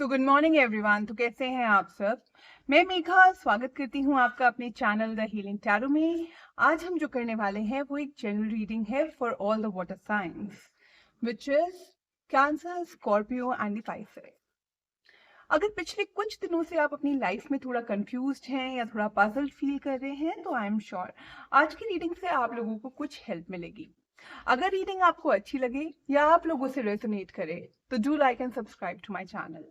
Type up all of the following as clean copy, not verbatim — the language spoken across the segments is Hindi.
Good morning everyone. तो कैसे हैं आप सब। मैं मेघा स्वागत करती हूं आपका अपने चैनल द हीलिंग टैरो में। आज हम जो करने वाले हैं वो एक जनरल रीडिंग है for all the water science which is cancer, Scorpio and the Pisces. अगर पिछले कुछ दिनों से आप अपनी लाइफ में थोड़ा कंफ्यूज्ड हैं या थोड़ा पजल फील कर रहे हैं तो आई एम श्योर आज की रीडिंग से आप लोगों को कुछ हेल्प मिलेगी। अगर रीडिंग आपको अच्छी लगे या आप लोगों से रेजोनेट करे तो do like and subscribe to my channel.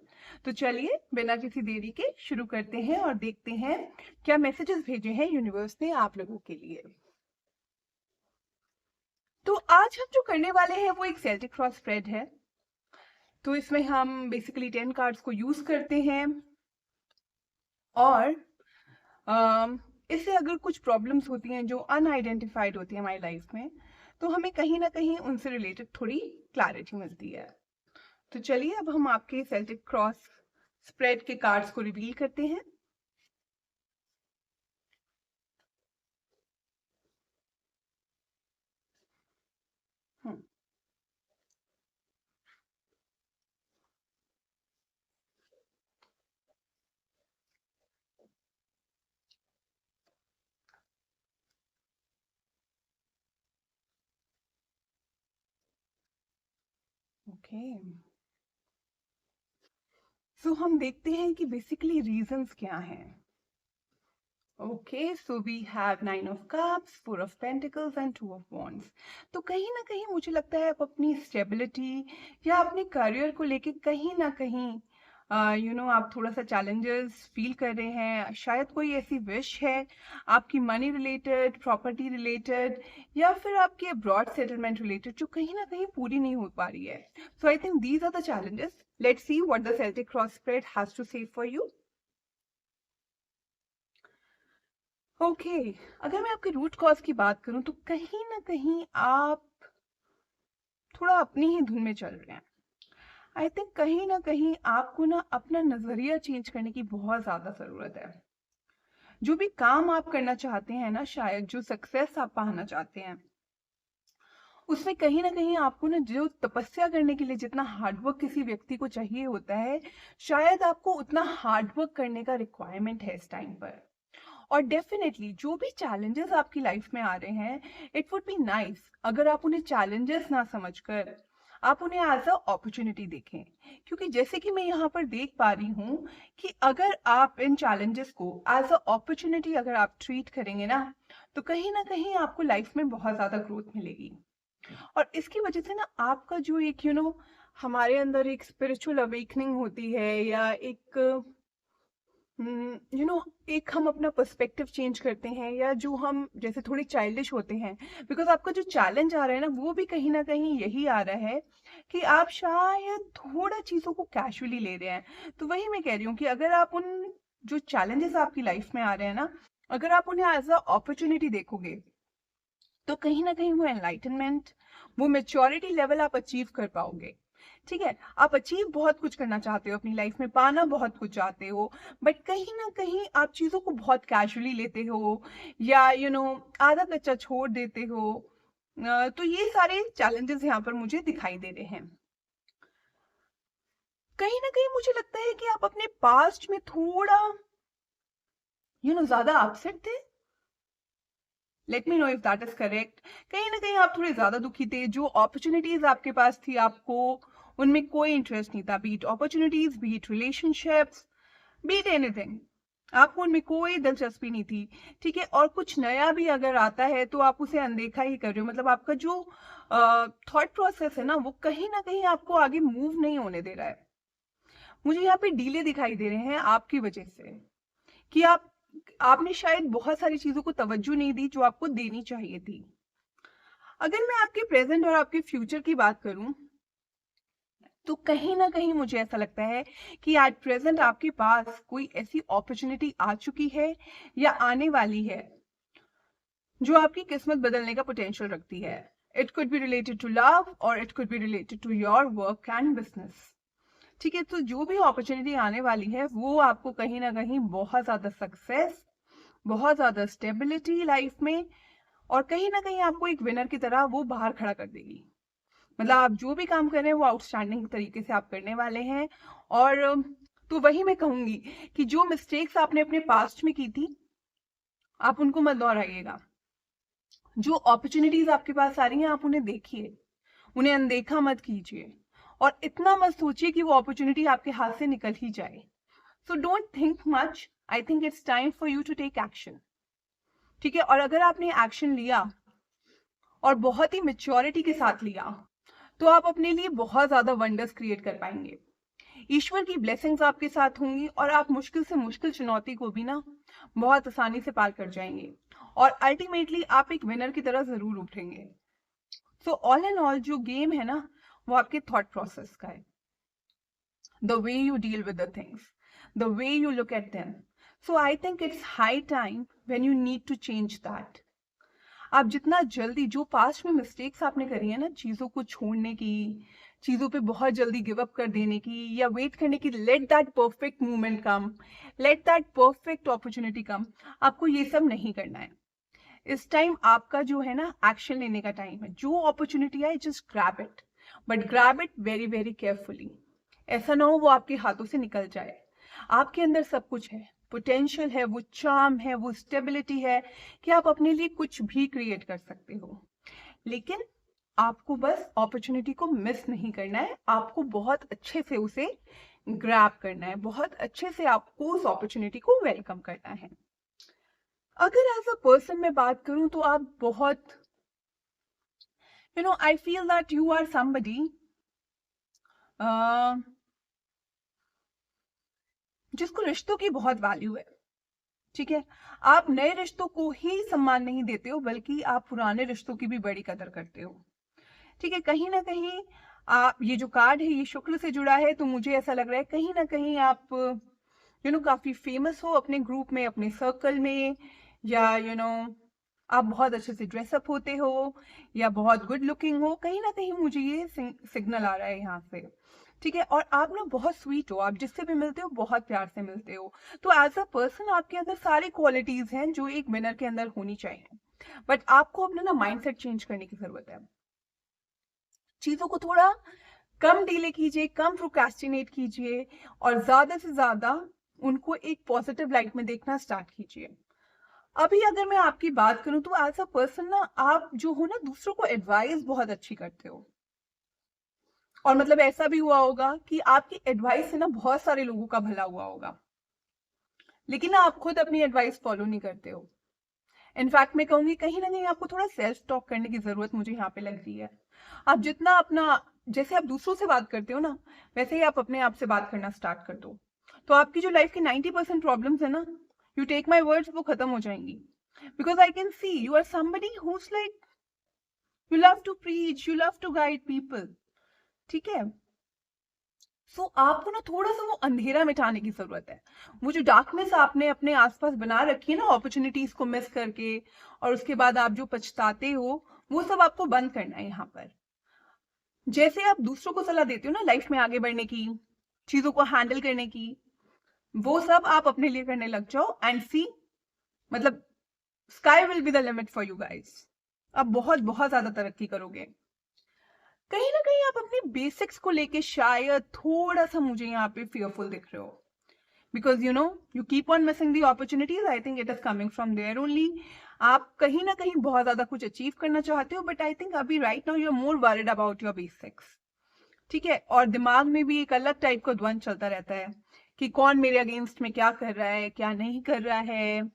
तो चलिए बिना किसी देरी के शुरू करते हैं और देखते हैं क्या मैसेजेस भेजे हैं यूनिवर्स ने आप लोगों के लिए। तो आज हम जो करने वाले हैं वो एक सेल्टिक क्रॉस स्प्रेड है। तो इसमें हम बेसिकली 10 कार्ड्स को यूज करते हैं और इससे अगर कुछ प्रॉब्लम्स होती हैं जो अनआइडेंटिफाइड होती हैं हमारी लाइफ में तो हमें कहीं ना कहीं उनसे रिलेटेड थोड़ी क्लैरिटी मिलती है। तो चलिए अब हम आपके सेल्टिक क्रॉस स्प्रेड के कार्ड्स को रिवील करते हैं। ओके, सो हम देखते हैं कि बेसिकली रीजंस क्या हैं। Okay, so we have 9 of cups, 4 of pentacles and 2 of wands. तो कहीं ना कहीं मुझे लगता है आप अपनी स्टेबिलिटी या अपने करियर को लेके कहीं ना कहीं आप थोड़ा सा चैलेंजेस फील कर रहे हैं। शायद कोई ऐसी विश है आपकी मनी रिलेटेड, प्रॉपर्टी रिलेटेड या फिर आपकी अब्रॉड सेटलमेंट रिलेटेड जो कहीं ना कहीं पूरी नहीं हो पा रही है। So I think these are the challenges. Let's see what the Celtic cross spread has to say for you. Okay, अगर मैं आपके रूट कॉज की बात करूं तो कहीं ना कहीं आप थोड़ा अपनी ही धुन में चल रहे हैं। आई थिंक कहीं ना कहीं आपको ना अपना नजरिया चेंज करने की बहुत ज्यादा जरूरत है। जो भी काम आप करना चाहते हैं ना, शायद जो सक्सेस आप पाना चाहते हैं उसमें कहीं ना कहीं आपको ना जो तपस्या करने के लिए जितना हार्डवर्क किसी व्यक्ति को चाहिए होता है शायद आपको उतना हार्डवर्क करने का रिक्वायरमेंट है इस टाइम पर। और डेफिनेटली जो भी चैलेंजेस आपकी लाइफ में आ रहे हैं इट वुड बी नाइस अगर आप उन्हें चैलेंजेस ना समझकर आप उन्हें एज अ अपॉर्चुनिटी देखें। क्योंकि जैसे कि मैं यहाँ पर देख पा रही हूँ कि अगर आप इन चैलेंजेस को एज अ अपॉर्चुनिटी अगर आप ट्रीट करेंगे ना तो कहीं ना कहीं आपको लाइफ में बहुत ज्यादा ग्रोथ मिलेगी। और इसकी वजह से ना आपका जो एक हमारे अंदर एक स्पिरिचुअल अवेकनिंग होती है या एक एक हम अपना पर्सपेक्टिव चेंज करते हैं या जो हम जैसे थोड़े चाइल्डिश होते हैं। बिकॉज आपका जो चैलेंज आ रहा है ना वो भी कहीं ना कहीं यही आ रहा है कि आप शायद थोड़ा चीजों को कैजुअली ले रहे हैं। तो वही मैं कह रही हूँ कि अगर आप उन जो चैलेंजेस आपकी लाइफ में आ रहे हैं ना अगर आप उन्हें एज अ अपॉर्चुनिटी देखोगे तो कहीं ना कहीं वो एनलाइटनमेंट, वो मेच्योरिटी लेवल आप अचीव कर पाओगे। ठीक है, आप अचीव बहुत कुछ करना चाहते हो अपनी लाइफ में, पाना बहुत कुछ चाहते हो, बट कहीं ना कहीं आप चीजों को बहुत कैजुअली लेते हो या आधा कच्चा छोड़ देते हो। तो ये सारे चैलेंजेस यहाँ पर मुझे दिखाई दे रहे हैं। कहीं ना कहीं मुझे लगता है कि आप अपने पास्ट में थोड़ा ज्यादा अपसेट थे। Let me know if that is correct. कहीं ना कहीं आप थोड़े ज्यादा दुखी थे। जो अपॉर्चुनिटीज आपके पास थी आपको उनमें कोई इंटरेस्ट नहीं था, be it opportunities, be it relationships, be it anything, आपको उनमें कोई दिलचस्पी नहीं थी। ठीक है, और कुछ नया भी अगर आता है तो आप उसे अनदेखा ही कर रहे हो। मतलब आपका जो थॉट प्रोसेस है ना वो कहीं ना कहीं आपको आगे मूव नहीं होने दे रहा है। मुझे यहाँ पे डीले दिखाई दे रहे हैं आपकी वजह से कि आपने शायद बहुत सारी चीजों को तवज्जो नहीं दी जो आपको देनी चाहिए थी। अगर मैं आपके प्रेजेंट और आपके फ्यूचर की बात करूं तो कहीं ना कहीं मुझे ऐसा लगता है कि एट प्रेजेंट आपके पास कोई ऐसी अपॉर्चुनिटी आ चुकी है या आने वाली है जो आपकी किस्मत बदलने का पोटेंशियल रखती है। It could be related to love और it could be related to your work and business. ठीक है, तो जो भी अपॉर्चुनिटी आने वाली है वो आपको कहीं ना कहीं बहुत ज्यादा सक्सेस, बहुत ज्यादा स्टेबिलिटी लाइफ में और कहीं ना कहीं आपको एक विनर की तरह वो बाहर खड़ा कर देगी। मतलब आप जो भी काम कर रहे हैं वो आउटस्टैंडिंग तरीके से आप करने वाले हैं। और तो वही मैं कहूंगी कि जो मिस्टेक्स आपने अपने पास्ट में की थी आप उनको मत दोहराइएगा। जो अपॉर्चुनिटीज आपके पास आ रही हैं आप उन्हें देखिए, उन्हें अनदेखा मत कीजिए, और इतना मत सोचिए कि वो अपॉर्चुनिटी आपके हाथ से निकल ही जाए। So don't think much, I think it's time for you to take action. ठीक है, और अगर आपने एक्शन लिया और बहुत ही मेच्योरिटी के साथ लिया तो आप अपने लिए बहुत ज्यादा वंडर्स क्रिएट कर पाएंगे। ईश्वर की ब्लेसिंग्स आपके साथ होंगी और आप मुश्किल से मुश्किल चुनौती को भी ना बहुत आसानी से पार कर जाएंगे, और अल्टीमेटली आप एक विनर की तरह जरूर उभरेंगे। सो ऑल एंड ऑल जो गेम है ना वो आपके थॉट प्रोसेस का है, the way you deal with the things, the way you look at them. So I think it's high time when you need to change that. आप जितना जल्दी, जो पास्ट में मिस्टेक्स आपने करी है ना, चीजों को छोड़ने की, चीजों पे बहुत जल्दी गिव अप कर देने की या वेट करने की, let that perfect moment come, let that perfect opportunity come, आपको ये सब नहीं करना है। इस टाइम आपका जो है ना एक्शन लेने का टाइम है। जो अपॉर्चुनिटी आए just grab it, but grab it very very carefully. ऐसा ना हो वो आपके हाथों से निकल जाए। आपके अंदर सब कुछ है, पोटेंशियल है, वो चार्म है, वो स्टेबिलिटी है कि आप अपने लिए कुछ भी क्रिएट कर सकते हो। लेकिन आपको बस अपॉर्चुनिटी को मिस नहीं करना है, आपको बहुत अच्छे से उसे ग्रैब करना है, बहुत अच्छे से आपको उस अपॉर्चुनिटी को वेलकम करना है। अगर एज अ पर्सन मैं बात करूं तो आप बहुत, I feel that you are somebody जिसको रिश्तों की बहुत वैल्यू है। ठीक है, आप नए रिश्तों को ही सम्मान नहीं देते हो बल्कि आप पुराने रिश्तों की भी बड़ी कदर करते हो। ठीक है, कहीं ना कहीं आप, ये जो कार्ड है ये शुक्र से जुड़ा है, तो मुझे ऐसा लग रहा है कहीं ना कहीं आप काफी फेमस हो अपने ग्रुप में, अपने सर्कल में, या आप बहुत अच्छे से ड्रेसअप होते हो या बहुत गुड लुकिंग हो, कहीं ना कहीं मुझे ये सिग्नल आ रहा है यहाँ से। ठीक है, और आप ना बहुत स्वीट हो, आप जिससे भी मिलते हो बहुत प्यार से मिलते हो। तो एज अ पर्सन आपके अंदर सारी क्वालिटीज हैं जो एक विनर के अंदर होनी चाहिए, बट आपको अपना ना माइंडसेट चेंज करने की जरूरत है। चीजों को थोड़ा कम डिले कीजिए, कम प्रोक्रेस्टिनेट कीजिए, और ज्यादा से ज्यादा उनको एक पॉजिटिव लाइट में देखना स्टार्ट कीजिए। अभी अगर मैं आपकी बात करूं तो एज अ पर्सन ना आप जो हो ना दूसरों को एडवाइस बहुत अच्छी करते हो, और मतलब ऐसा भी हुआ होगा कि आपकी एडवाइस से ना बहुत सारे लोगों का भला हुआ होगा, लेकिन ना आप खुद अपनी एडवाइस फॉलो नहीं करते हो। इनफैक्ट मैं कहूंगी कहीं ना कहीं आपको थोड़ा सेल्फ टॉक करने की जरूरत मुझे यहाँ पे लग रही है। आप जितना अपना, जैसे आप दूसरों से बात करते हो ना वैसे ही आप अपने आप से बात करना स्टार्ट कर दो, तो आपकी जो लाइफ की 90% प्रॉब्लम्स है ना, यू टेक माई वर्ड्स, वो खत्म हो जाएंगी। Because I can see you are somebody who's like you love to preach, you love to guide people. ठीक है, सो आपको ना थोड़ा सा वो अंधेरा मिटाने की जरूरत है। वो जो डार्कनेस आपने अपने आसपास बना रखी है ना अपॉर्चुनिटीज को मिस करके, और उसके बाद आप जो पछताते हो, वो सब आपको बंद करना है यहाँ पर। जैसे आप दूसरों को सलाह देते हो ना लाइफ में आगे बढ़ने की, चीजों को हैंडल करने की, वो सब आप अपने लिए करने लग जाओ एंड सी, मतलब sky will be the limit for you guys. आप बहुत बहुत ज्यादा तरक्की करोगे। कहीं ना कहीं आप अपने बेसिक्स को लेके शायद थोड़ा सा मुझे यहाँ पे फियरफुल दिख रहे हो, because you keep on missing the opportunities. I think it is coming from there only. आप कहीं ना कहीं बहुत ज्यादा कुछ अचीव करना चाहते हो, बट आई थिंक अभी right now you are more worried about your basics. ठीक है, और दिमाग में भी एक अलग टाइप का द्वंद चलता रहता है कि कौन मेरे अगेंस्ट में क्या कर रहा है, क्या नहीं कर रहा है,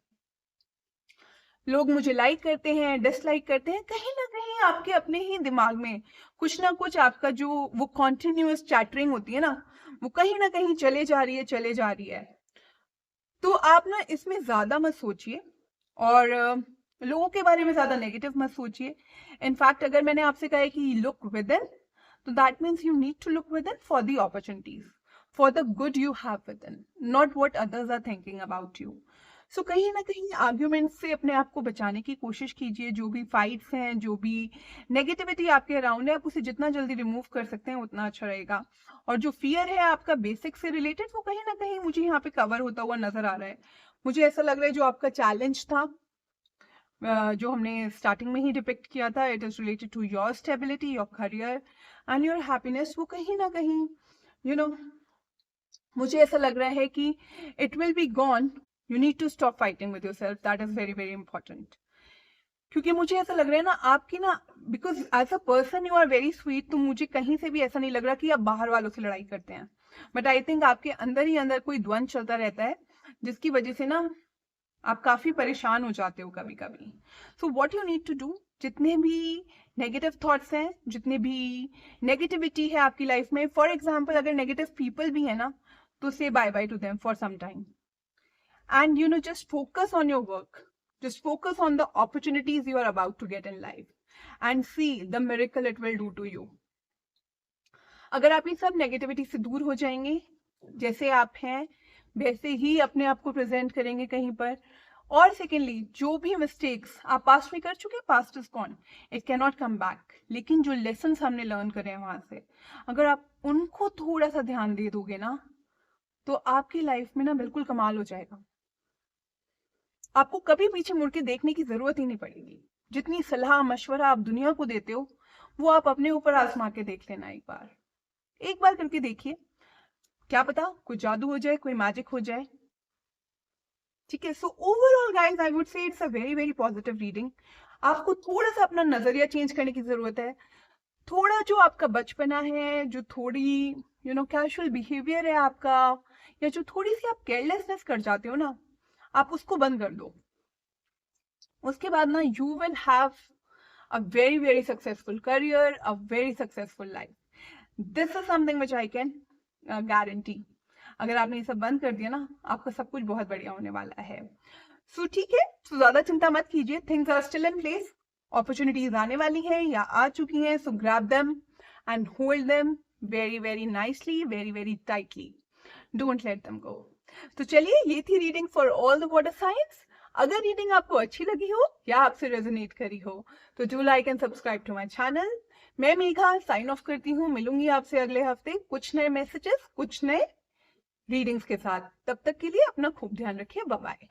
लोग मुझे लाइक करते हैं, डिसलाइक करते हैं। कहीं ना कहीं आपके अपने ही दिमाग में कुछ ना कुछ आपका जो वो कॉन्टिन्यूअस चैटरिंग होती है ना, वो कहीं ना कहीं चले जा रही है, चले जा रही है। तो आप ना इसमें ज्यादा मत सोचिए, और लोगों के बारे में ज्यादा नेगेटिव मत सोचिए। इनफैक्ट अगर मैंने आपसे कहा है कि लुक विद इन, तो that means you need to look within for the opportunities, for the good you have within, not what others are thinking about you. सो कहीं ना कहीं आर्ग्यूमेंट से अपने आप को बचाने की कोशिश कीजिए। जो भी फाइट्स हैं, जो भी नेगेटिविटी आपके अराउंड है, आप उसे जितना जल्दी रिमूव कर सकते हैं उतना अच्छा रहेगा। और जो फियर है आपका बेसिक से रिलेटेड, वो कहीं ना कहीं मुझे यहाँ पे कवर होता हुआ नजर आ रहा है। मुझे ऐसा लग रहा है जो आपका चैलेंज था जो हमने स्टार्टिंग में ही डिपिक्ट किया था, it is related to your stability, your career and your happiness, वो कहीं ना कहीं यू नो मुझे ऐसा लग रहा है कि it will be gone. You need to stop fighting with yourself. That is very very important. क्योंकि मुझे ऐसा लग रहा है ना आपकी ना, because as a person you are very sweet, तो मुझे कहीं से भी ऐसा नहीं लग रहा कि आप बाहर वालों से लड़ाई करते हैं. बट आई थिंक आपके अंदर ही अंदर कोई द्वंद चलता रहता है, जिसकी वजह से ना आप काफी परेशान हो जाते हो कभी कभी. So what you need to do, जितने भी नेगेटिव थॉट्स हैं, जितने भी नेगेटिविटी है आपकी लाइफ में, फॉर एग्जाम्पल अगर नेगेटिव पीपल भी है ना, तो say bye bye to them for some time and just focus on your work, just focus on the opportunities you are about to get in life and see the miracle it will do to you. अगर आप ये सब नेगेटिविटी से दूर हो जाएंगे, जैसे आप हैं वैसे ही अपने आप को प्रेजेंट करेंगे कहीं पर. और सेकेंडली, जो भी मिस्टेक्स आप पास्ट में कर चुके, past is gone, it can not come back. लेकिन जो लेसन हमने लर्न करे हैं वहां से, अगर आप उनको थोड़ा सा ध्यान दे दोगे ना, तो आपकी लाइफ में ना बिल्कुल कमाल हो जाएगा. आपको कभी पीछे मुड़ के देखने की जरूरत ही नहीं पड़ेगी. जितनी सलाह मशवरा आप दुनिया को देते हो, वो आप अपने ऊपर आजमा के देख लेना. एक बार करके देखिए, क्या पता कोई जादू हो जाए, कोई मैजिक हो जाए. ठीक है. So overall guys, I would say it's a very very positive reading. आपको थोड़ा सा अपना नजरिया चेंज करने की जरूरत है. थोड़ा जो आपका बचपना है, जो थोड़ी कैजुअल बिहेवियर है आपका, या जो थोड़ी सी आप केयरलेसनेस कर जाते हो ना, आप उसको बंद कर दो. उसके बाद ना you will have a very very successful career, a very successful life. This is something which I can guarantee. अगर आपने ये सब बंद कर दिया ना, आपका सब कुछ बहुत बढ़िया होने वाला है. सो ठीक है, तो ज्यादा चिंता मत कीजिए. Things are still in place. Opportunities आने वाली हैं या आ चुकी हैं. So grab them and hold them very very nicely, very very tightly. Don't let them go. तो चलिए, ये थी reading for all the water signs. अगर रीडिंग आपको अच्छी लगी हो या आपसे रेजोनेट करी हो, तो do like and subscribe to my channel. मैं मेघा साइन ऑफ करती हूँ. मिलूंगी आपसे अगले हफ्ते कुछ नए मैसेजेस, कुछ नए रीडिंग्स के साथ. तब तक के लिए अपना खूब ध्यान रखिए. Bye bye.